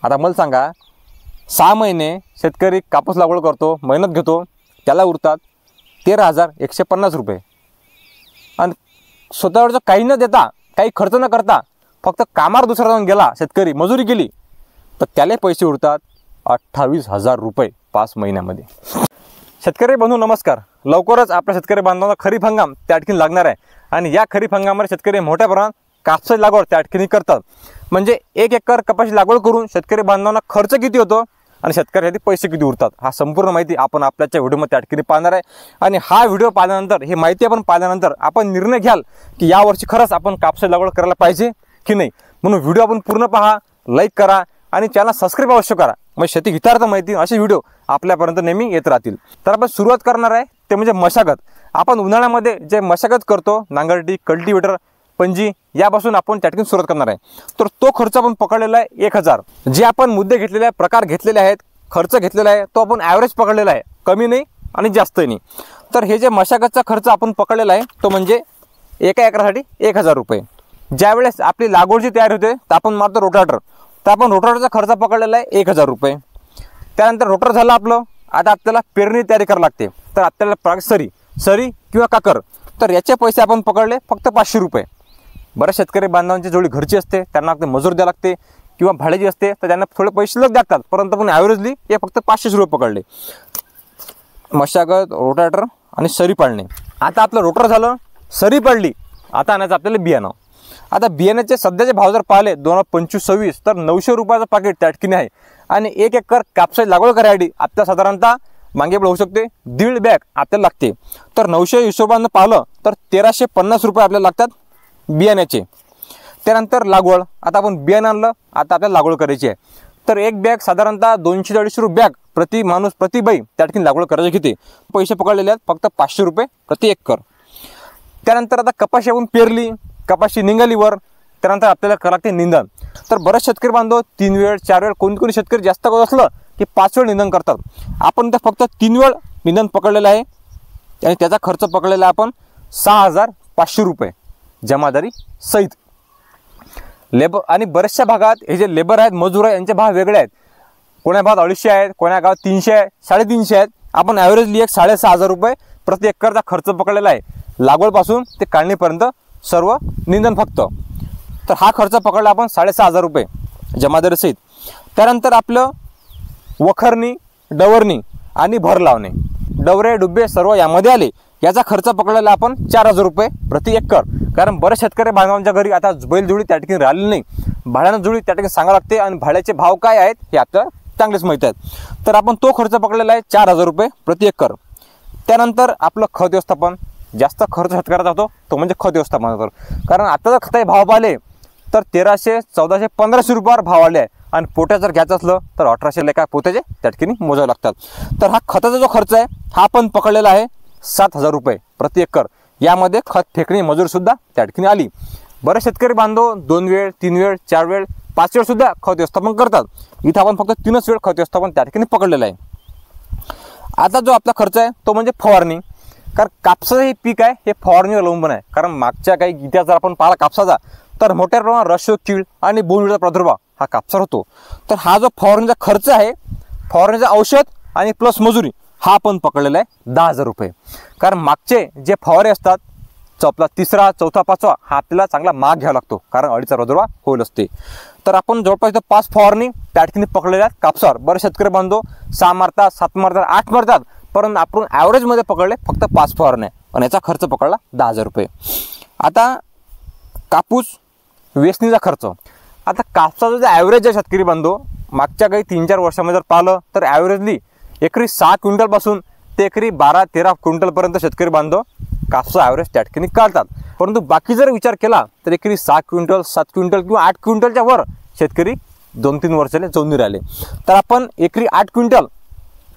आता मला सांगा, 6 महिने शेतकरी कापूस लागवड करतो, मेहनत घेतो, त्याला उरतात 13,150 रुपये आणि स्वतःवरचं काही न देता, काही खर्च न करता फक्त कामावर दुसरा जाऊन गेला, शेतकरी मजुरी केली तर त्याला पैसे उरतात 28,000 रुपये 5 महिन्यामध्ये। शेतकरी बंधू नमस्कार, लवकरच आपल्या शेतकरी बांधवांना खरीप हंगाम त्या ठिकाणी लागणार आहे आणि या खरीप हंगामामध्ये शेतकरी मोठ्या प्रमाणात कापसाची लागवड त्या ठिकाणी करतात। म्हणजे 1 एकर कपाशी लागवड करून शेतकरी बांधवांना खर्च किती होतो आणि शेतकऱ्यासाठी पैसे किती उरतात, हा संपूर्ण माहिती आपण आपल्याच्या व्हिडिओमध्ये त्या ठिकाणी पाहणार आहे। आणि हा व्हिडिओ पाहिल्यानंतर, ही माहिती आपण पाहिल्यानंतर आपण निर्णय घ्याल की यावर्षी खरंच आपण कापसाची लागवड करायला पाहिजे की नाही। म्हणून व्हिडिओ आपण पूर्ण पहा, लाईक करा आणि चॅनल सबस्क्राईब अवश्य करा, म्हणजे शेती हितार्थ माहिती असे व्हिडिओ आपल्यापर्यंत नेहमी येत राहतील। तर आपण सुरुवात करणार आहे ते म्हणजे मशागत। आपण उन्हाळ्यामध्ये जे मशागत करतो, नांगरटी, कल्टिवेटर, पंजी यापासून आपण त्या ठिकाणी सुरुवात करणार आहे। तर तो खर्च आपण पकडलेला आहे 1,000। जे आपण मुद्दे घेतलेले आहे, प्रकार घेतलेले आहेत, खर्च घेतलेला आहे तो आपण ॲव्हरेज पकडलेला आहे, कमी नाही आणि जास्तही नाही। तर हे जे मशागतचा खर्च आपण पकडलेला आहे तो म्हणजे एका एकरासाठी 1,000 रुपये। ज्यावेळेस आपली लागवड जी तयार होते तर आपण मारतो रोटाटर, तर आपण रोटाटरचा खर्च पकडलेला आहे 1,000 रुपये। त्यानंतर रोटर झालं आपलं, आता आपल्याला पेरणी तयारी करावी लागते, तर आपल्याला सरी किंवा काकर, तर याचे पैसे आपण पकडले फक्त 500 रुपये। बऱ्याच शेतकरी बांधवांची जोडी घरची असते, त्यांना मजूर द्यावं लागते किंवा भाड्याची असते, तर त्यांना थोडे पैसे शिल्लक लागतात, परंतु आपण ॲव्हरेजली हे फक्त 500 रुपये पकडले। मशागत, रोटाटर आणि सरी पाडणे। आता आपलं रोटर झालं, सरी पडली, आता आणायचं आपल्याला बियाणं। आता बियाण्याचे सध्याचे भाव जर पाहिले 2025-26 तर 900 रुपयाचं पाकिट त्या ठिकाणी आहे आणि 1 एकर कापसाची लागवड करायसाठी आपल्याला साधारणतः मागे होऊ शकते 1.5 बॅग आपल्याला लागते। तर 900 हिशोबानं पाहिलं तर 1,350 रुपये आपल्याला लागतात बियाण्याचे। त्यानंतर लागवड, आता आपण बियाणं आणलं, आता आपल्याला लागवड करायची आहे, तर 1 बॅग साधारणतः 200-250 रुपये बॅग प्रति माणूस प्रति बाई त्या ठिकाणी लागवड करायची किती पैसे पकडलेले आहेत फक्त 500 रुपये प्रति एकर। त्यानंतर आता कपाशी आपण पेरली, कपाशी निघालीवर त्यानंतर आपल्याला करावं लागते निंदण। तर बरेच शेतकरी बांधव 3 वेळ 4 वेळ, कोणी शेतकरी जास्त करत असलं की 5 वेळ निंदण करतात, आपण तर फक्त 3 वेळ निंदण पकडलेलं आहे आणि त्याचा खर्च पकडलेला आपण 6,500 रुपये जमादारी सहित। लेबर आणि बऱ्याचशा भागात हे जे लेबर आहेत, मजूर आहेत, यांचे भाव वेगळे आहेत, कोण्या भागात 250 आहेत, कोण्या गावात 300 आहे, 350 आहेत। आपण ॲव्हरेजली 6,500 रुपये प्रति एकरचा खर्च पकडलेला आहे, लागवडपासून ते काढणीपर्यंत सर्व निंदण फक्त। तर हा खर्च पकडला आपण 6,500 रुपये जमादारी सहित। त्यानंतर आपलं वखरणी, डवरणी आणि भर लावणे, डवरे डुबे सर्व यामध्ये आले, याचा खर्च पकडलेला आपण 4,000 रुपये प्रति एकर। कारण बरेच शेतकरी बांधवांच्या घरी आता बैलजोडी त्या ठिकाणी राहिली नाही, भाड्यानं जोडी त्या ठिकाणी सांगावं लागते आणि भाड्याचे भाव काय आहेत हे आपल्याला चांगलेच माहीत आहेत। तर आपण तो खर्च पकडलेला आहे 4,000 रुपये प्रति एकर। त्यानंतर आपलं खत व्यवस्थापन, जास्त खर्च शेतकऱ्याचा होतो तो म्हणजे खत व्यवस्थापनावर, कारण आता जर खताचे भाव पाहिले तर 1,300, 1,400, 1,500 रुपयावर भाव आले आहे आणि पोट्या जर घ्यायचं असलं तर 1,800 लेखा पोत्याचे त्या ठिकाणी मोजावे लागतात। तर हा खताचा जो खर्च आहे हा पण पकडलेला आहे 7,000 रुपये प्रति एकर। यामध्ये खत फेकणी मजूरसुद्धा त्या ठिकाणी आली। बरेच शेतकरी बांधव 2 वेळ, 3 वेळ, 4 वेळ, 5 वेळ सुद्धा खत व्यवस्थापन करतात, इथं आपण फक्त 3च वेळ खत व्यवस्थापन त्या ठिकाणी पकडलेलं आहे। आता जो आपला खर्च आहे तो म्हणजे फवारणी, कारण कापसाचं हे पीक आहे हे फवारणीवर अवलंबून आहे। कारण मागच्या काही इतिहास जर आपण पाहिला कापसाचा तर मोठ्या प्रमाणात रसशोथ, कीड आणि बोंडअळीचा प्रादुर्भाव हा कापसावर होतो। तर हा जो फवारणीचा खर्च आहे, फवारणीचं औषध आणि प्लस मजुरी, हा पण पकडलेला आहे 10,000 रुपये। कारण मागचे जे फवारे असतात, आपला 3रा, 4था, 5वा हा आपल्याला चांगला माग घ्यावा लागतो, कारण अळीचा प्रादुर्भाव होईल असते। तर आपण जवळपास इथं 5 फवारणी त्या ठिकाणी पकडलेल्या आहेत कापसावर। बरेच शेतकरी बांधव 6 मारतात, 7 मारतात, 8 मारतात, परंतु आपण ॲव्हरेजमध्ये पकडले फक्त 5 फवारण्या आणि याचा खर्च पकडला 10,000 रुपये। आता कापूस वेचणीचा खर्च, आता कापसाचा जो ॲव्हरेज आहे शेतकरी बांधव मागच्या काही 3-4 वर्षामध्ये जर पाहिलं तर ॲव्हरेजली एकरी 6 क्विंटलपासून ते एकरी 12-13 क्विंटलपर्यंत शेतकरी बांधव कापसा ॲव्हरेज त्या ठिकाणी काढतात। परंतु बाकी जर विचार केला तर एकरी 6 क्विंटल, 7 क्विंटल किंवा 8 क्विंटलच्या वर शेतकरी 2-3 वर्षाले जाऊन राहिले। तर आपण एकरी 8 क्विंटल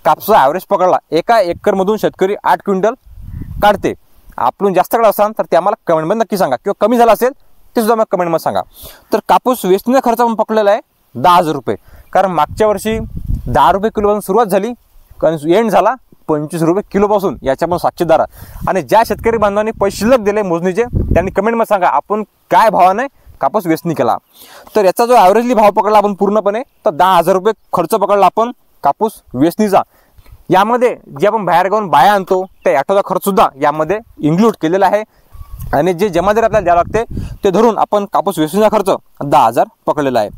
कापसा ॲव्हरेज पकडला, एका एकरमधून शेतकरी 8 क्विंटल काढते। आपण जास्त काढत असाल तर ते आम्हाला कमेंटमध्ये नक्की सांगा, किंवा कमी झाला असेल ते सुद्धा मला कमेंटमध्ये सांगा। तर कापूस वेचणीचा खर्च आपण पकडलेला आहे 10,000 रुपये, कारण मागच्या वर्षी 10 रुपये किलोपासून सुरुवात झाली, कारण एंड झाला 25 रुपये किलोपासून, याच्या पण साक्षीदार। आणि ज्या शेतकरी बांधवांनी पैसे शिल्लक दिले मोजणीचे त्यांनी कमेंटमध्ये सांगा आपण काय भावाने कापूस वेचणी केला तर याचा जो ॲव्हरेजली भाव पकडला आपण पूर्णपणे तर 10,000 रुपये खर्च पकडला आपण कापूस वेचणीचा. यामध्ये जे आपण बाहेर गावून बाया आणतो त्या ॲटोचा खर्चसुद्धा यामध्ये इन्क्लूड केलेला आहे आणि जे जमादारी आपल्याला द्यावं लागते ते धरून आपण कापूस वेचणीचा खर्च 10,000 पकडलेला आहे.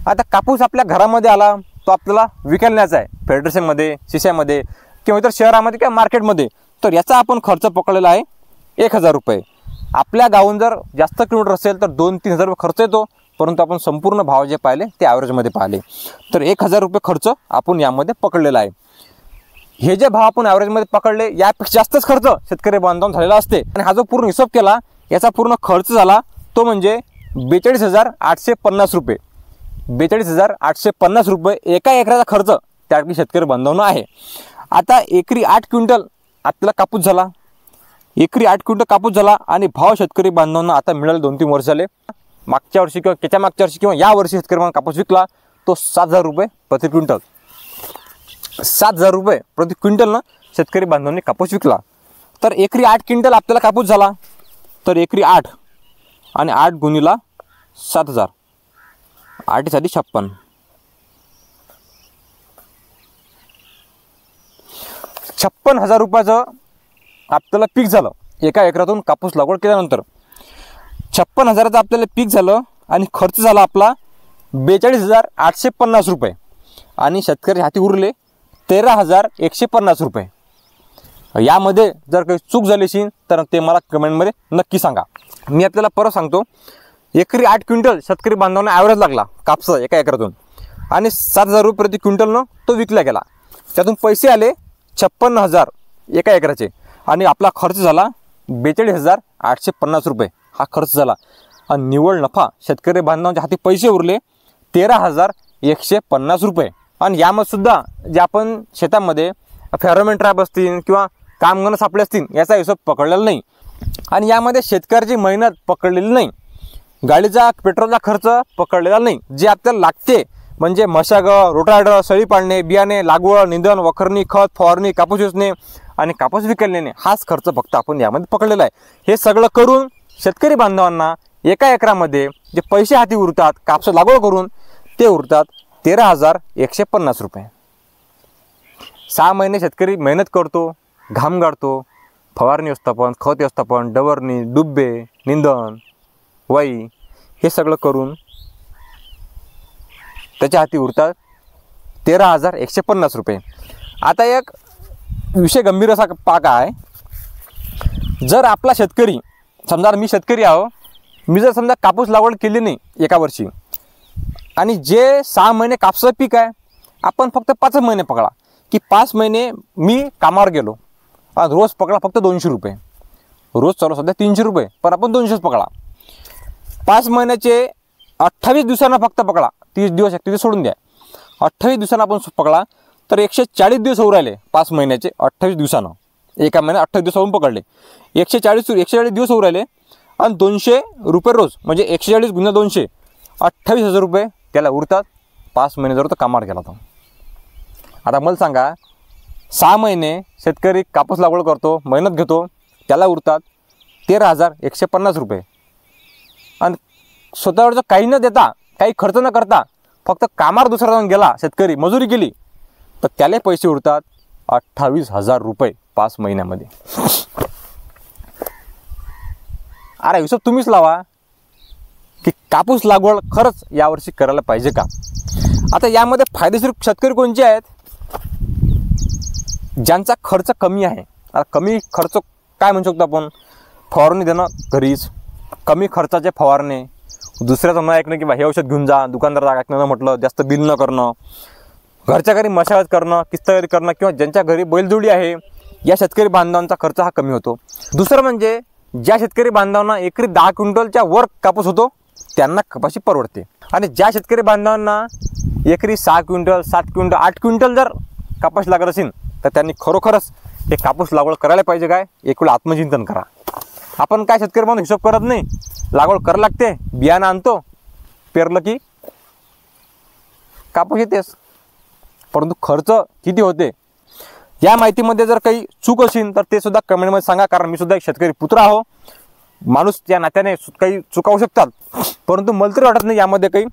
आता कापूस आपल्या घरामध्ये आला तो आपल्याला विकायला न्यायचा आहे फेडरेशनमध्ये, शिशामध्ये किंवा इतर शहरामध्ये किंवा मार्केटमध्ये, तर याचा आपण खर्च पकडलेला आहे 1,000 रुपये. आपल्या गावून जर जास्त किलोमीटर असेल तर 2-3 हजार रुपये खर्च येतो, परंतु आपण संपूर्ण भाव जे पाहिले ते ॲव्हरेजमध्ये पाहिले तर 1,000 रुपये खर्च आपण यामध्ये पकडलेला आहे. हे जे भाव आपण ॲव्हरेजमध्ये पकडले यापेक्षा जास्तच खर्च शेतकरी बांधवांना झालेला असते आणि हा जो पूर्ण हिशोब केला याचा पूर्ण खर्च झाला तो म्हणजे 42,850 रुपये. 42,850 रुपये एका एकराचा खर्च त्या शेतकरी बांधवांना आहे. आता एकरी 8 क्विंटल आपल्याला कापूस झाला, एकरी 8 क्विंटल कापूस झाला आणि भाव शेतकरी बांधवांना आता मिळाले 2-3 वर्ष झाले. मागच्या वर्षी किंवा त्याच्या मागच्या वर्षी किंवा या वर्षी शेतकरी बांधवांना कापूस विकला तो 7,000 रुपये प्रति क्विंटल. 7,000 रुपये प्रति क्विंटलनं शेतकरी बांधवांनी कापूस विकला. तर एकरी 8 क्विंटल आपल्याला कापूस झाला तर एकरी 8 आणि 8 गुणिला 7,000 8 साठी 56. 56,000 रुपयाचं आपल्याला पीक झालं एका एकरातून कापूस लागवड केल्यानंतर. 56,000चं आपल्याला पीक झालं आणि खर्च झाला आपला 42,850 रुपये आणि शेतकरी हाती उरले 13,150 रुपये. यामध्ये जर काही चूक झाली असेल तर ते मला कमेंटमध्ये नक्की सांगा. मी आपल्याला परत सांगतो, एकरी 8 क्विंटल शेतकरी बांधवांना ॲव्हरेज लागला कापसा एका एकरातून आणि 7,000 रुपये प्रति क्विंटलनं तो विकला गेला. त्यातून पैसे आले 56,000 एका एकराचे आणि आपला खर्च झाला 42,850 रुपये हा खर्च झाला आणि निव्वळ नफा शेतकरी बांधवांच्या हाती पैसे उरले 13,150 रुपये. आणि यामध्ये सुद्धा जे आपण शेतामध्ये फेरोमेन ट्रॅप असतील किंवा कामगणं सापडले असतील याचा हिशोब पकडलेला नाही आणि यामध्ये शेतकऱ्याची मेहनत पकडलेली नाही, गाडीचा पेट्रोलचा खर्च पकडलेला नाही. जे आपल्याला लागते म्हणजे मशागत, रोटावेटर, सळी पाडणे, बियाणे, लागवड, निंदण, वखरणी, खत, फवारणी, कापूस वेचणे आणि कापूस विकायला नेणे हाच खर्च फक्त आपण यामध्ये पकडलेला आहे. हे सगळं करून शेतकरी बांधवांना एका एकरामध्ये जे पैसे हाती उरतात कापूस लागवड करून ते उरतात 13,150 रुपये. 6 महिने शेतकरी मेहनत करतो, घाम गाळतो, फवारणी व्यवस्थापन, खत व्यवस्थापन, डवरणी, डुब्बे, निंदण, वाई हे सगळं करून त्याच्या हाती उरतात 13,150 रुपये. आता एक विषय गंभीर असा पाक आहे. जर आपला शेतकरी समजा मी शेतकरी आहो, मी जर समजा कापूस लागवड केली नाही एका वर्षी आणि जे 6 महिने कापसाचं पीक आहे आपण फक्त 5 महिने पकडा की 5 महिने मी कामावर गेलो आणि रोज पकडा फक्त 200 रुपये. रोज चालू सध्या 300 रुपये पण आपण 200च पकडा. 5 महिन्याचे 28 दिवसांना फक्त पकडा, 30 दिवस 31 सोडून द्या, 28 दिवसांना आपण पकडा तर 140 दिवस होऊ राहिले. 5 महिन्याचे 28 दिवसांना एका महिन्यात 28 दिवस होऊन पकडले 140 दिवस होऊ राहिले आणि 200 रुपये रोज म्हणजे 140 गुणिले 200 28,000 रुपये त्याला उरतात. 5 महिने जर तो कामावर गेला तर आता मला सांगा 6 महिने शेतकरी कापूस लागवड करतो, मेहनत घेतो, त्याला उरतात 13,150 रुपये आणि स्वतःवरचं काही न देता, काही खर्च न करता फक्त कामावर दुसरा जाऊन गेला शेतकरी, मजुरी केली तर त्याला पैसे उरतात 28,000 रुपये 5 महिन्यामध्ये. अरे हिशोब तुम्हीच लावा की कापूस लागवड खरंच यावर्षी करायला पाहिजे का. आता यामध्ये फायदेशीर शेतकरी कोणते आहेत, ज्यांचा खर्च कमी आहे. आता कमी खर्च काय म्हणू शकतो आपण, फवारणी देणं घरीच, कमी खर्चाचे फवारणे, दुसऱ्याचं न ऐकणं की हे औषध घेऊन जा, दुकानदार ऐकणं न म्हटलं, जास्त बिल न करणं, घरच्या घरी मशागत करणं, किस्तगरी करणं किंवा ज्यांच्या घरी बैलजोडी आहे या शेतकरी बांधवांचा खर्च हा कमी होतो. दुसरं म्हणजे ज्या शेतकरी बांधवांना एकरी 10 क्विंटलच्या वर कापूस होतो त्यांना कपाशी परवडते आणि ज्या शेतकरी बांधवांना एकरी 6 क्विंटल, 7 क्विंटल, 8 क्विंटल जर कापूस लागत असेल तर त्यांनी खरोखरच हे कापूस लागवड करायला पाहिजे. काय एक वेळ आत्मचिंतन करा. आपण काय शेतकरी बांधव हिशोब करत नाही, लागवड करायला लागते, बियाणं आणतो, पेरलं की कापूस येतेच, परंतु खर्च किती होते या माहितीमध्ये जर काही चूक असेल तर ते सुद्धा कमेंटमध्ये सांगा, कारण मी सुद्धा एक शेतकरी पुत्र आहो. माणूस त्या नात्याने काही चुकावू शकतात, परंतु मला तरी वाटत नाही यामध्ये काही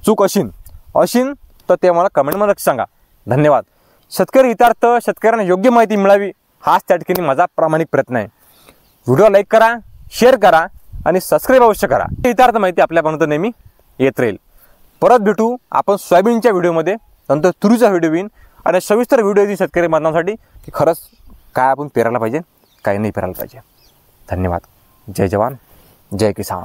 चूक अशीन तर ते मला कमेंटमध्ये नक्की सांगा. धन्यवाद. शेतकरी हितार्थ, शेतकऱ्यांना योग्य माहिती मिळावी हाच त्या ठिकाणी माझा प्रामाणिक प्रयत्न आहे. व्हिडिओ लाईक करा, शेअर करा आणि सबस्क्राईब अवश्य करा. हितार्थ माहिती आपल्यापर्यंत नेहमी येत राहील. परत भेटू आपण सोयाबीनच्या व्हिडिओमध्ये, नंतर तुरीचा व्हिडिओ येईन आणि सविस्तर व्हिडिओ येईल शेतकरी बांधवांसाठी की खरंच काय आपण पेरायला पाहिजे, काय नाही पेरायला पाहिजे. धन्यवाद. जय जवान, जय किसान.